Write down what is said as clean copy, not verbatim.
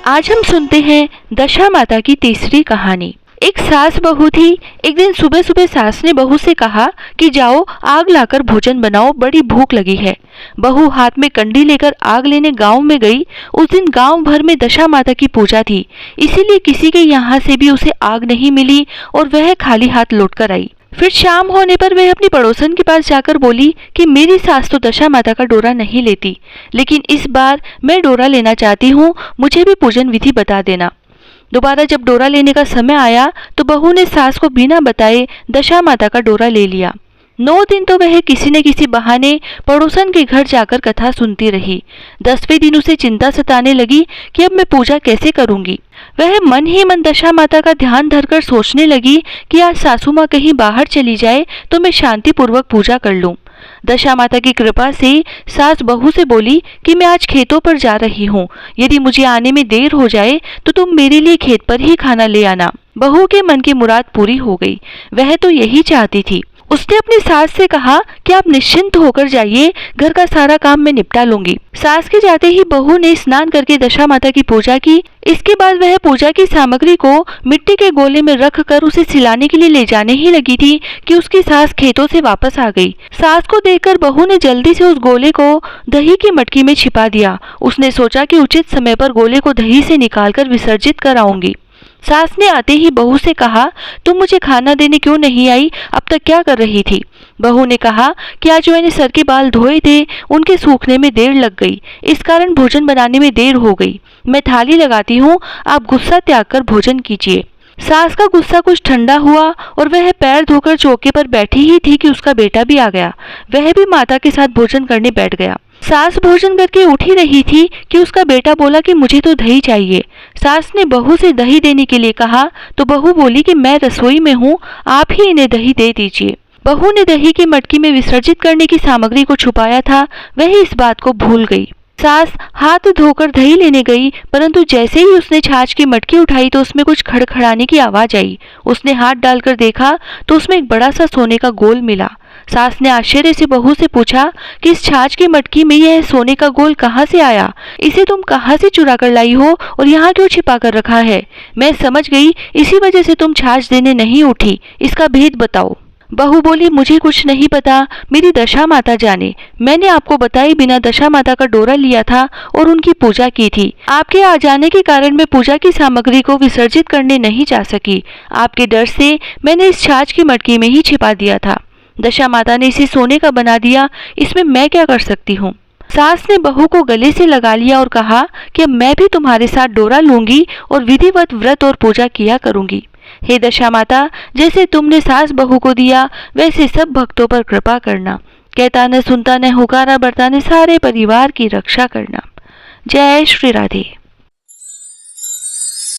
आज हम सुनते हैं दशा माता की तीसरी कहानी। एक सास बहू थी। एक दिन सुबह सुबह सास ने बहू से कहा कि जाओ आग लाकर भोजन बनाओ, बड़ी भूख लगी है। बहू हाथ में कंडी लेकर आग लेने गांव में गई। उस दिन गांव भर में दशा माता की पूजा थी, इसीलिए किसी के यहाँ से भी उसे आग नहीं मिली और वह खाली हाथ लौटकर आई। फिर शाम होने पर वह अपनी पड़ोसन के पास जाकर बोली कि मेरी सास तो दशा माता का डोरा नहीं लेती, लेकिन इस बार मैं डोरा लेना चाहती हूँ, मुझे भी पूजन विधि बता देना। दोबारा जब डोरा लेने का समय आया तो बहू ने सास को बिना बताए दशा माता का डोरा ले लिया। 9 दिन तो वह किसी न किसी बहाने पड़ोसन के घर जाकर कथा सुनती रही। 10वें दिन उसे चिंता सताने लगी कि अब मैं पूजा कैसे करूंगी। वह मन ही मन दशा माता का ध्यान धरकर सोचने लगी कि आज सासू माँ कहीं बाहर चली जाए तो मैं शांति पूर्वक पूजा कर लूं। दशा माता की कृपा से सास बहू से बोली कि मैं आज खेतों पर जा रही हूँ, यदि मुझे आने में देर हो जाए तो तुम मेरे लिए खेत पर ही खाना ले आना। बहू के मन की मुराद पूरी हो गई, वह तो यही चाहती थी। उसने अपनी सास से कहा कि आप निश्चिंत होकर जाइए, घर का सारा काम मैं निपटा लूंगी। सास के जाते ही बहू ने स्नान करके दशा माता की पूजा की। इसके बाद वह पूजा की सामग्री को मिट्टी के गोले में रख कर उसे सिलाने के लिए ले जाने ही लगी थी कि उसकी सास खेतों से वापस आ गई। सास को देखकर बहू ने जल्दी से उस गोले को दही की मटकी में छिपा दिया। उसने सोचा कि उचित समय पर गोले को दही से निकालकर विसर्जित कराऊंगी। सास ने आते ही बहू से कहा, तुम मुझे खाना देने क्यों नहीं आई, अब तक क्या कर रही थी? बहू ने कहा कि आज जो मैंने सर के बाल धोए थे उनके सूखने में देर लग गई, इस कारण भोजन बनाने में देर हो गई। मैं थाली लगाती हूँ, आप गुस्सा त्याग कर भोजन कीजिए। सास का गुस्सा कुछ ठंडा हुआ और वह पैर धोकर चौके पर बैठी ही थी कि उसका बेटा भी आ गया। वह भी माता के साथ भोजन करने बैठ गया। सास भोजन करके उठ ही रही थी कि उसका बेटा बोला कि मुझे तो दही चाहिए। सास ने बहू से दही देने के लिए कहा तो बहू बोली कि मैं रसोई में हूँ, आप ही इन्हें दही दे दीजिए। बहू ने दही की मटकी में विसर्जित करने की सामग्री को छुपाया था, वह इस बात को भूल गई। सास हाथ धोकर दही लेने गई, परंतु जैसे ही उसने छाछ की मटकी उठाई तो उसमें कुछ खड़खड़ाने की आवाज आई। उसने हाथ डालकर देखा तो उसमें एक बड़ा सा सोने का गोल मिला। सास ने आश्चर्य से बहू से पूछा कि इस छाछ की मटकी में यह सोने का गोल कहाँ से आया? इसे तुम कहाँ से चुरा कर लाई हो और यहाँ क्यों छिपा कर रखा है? मैं समझ गई, इसी वजह से तुम छाछ देने नहीं उठी, इसका भेद बताओ। बहू बोली, मुझे कुछ नहीं पता, मेरी दशा माता जाने। मैंने आपको बताए बिना दशा माता का डोरा लिया था और उनकी पूजा की थी। आपके आ जाने के कारण मैं पूजा की सामग्री को विसर्जित करने नहीं जा सकी। आपके डर से मैंने इस छाछ की मटकी में ही छिपा दिया था। दशा माता ने इसे सोने का बना दिया, इसमें मैं क्या कर सकती हूँ? सास ने बहू को गले से लगा लिया और कहा कि अब मैं भी तुम्हारे साथ डोरा लूंगी और विधिवत व्रत और पूजा किया करूंगी। हे दशा माता, जैसे तुमने सास बहू को दिया वैसे सब भक्तों पर कृपा करना। कहता न सुनता न हुकारा बरता न सारे परिवार की रक्षा करना। जय श्री राधे।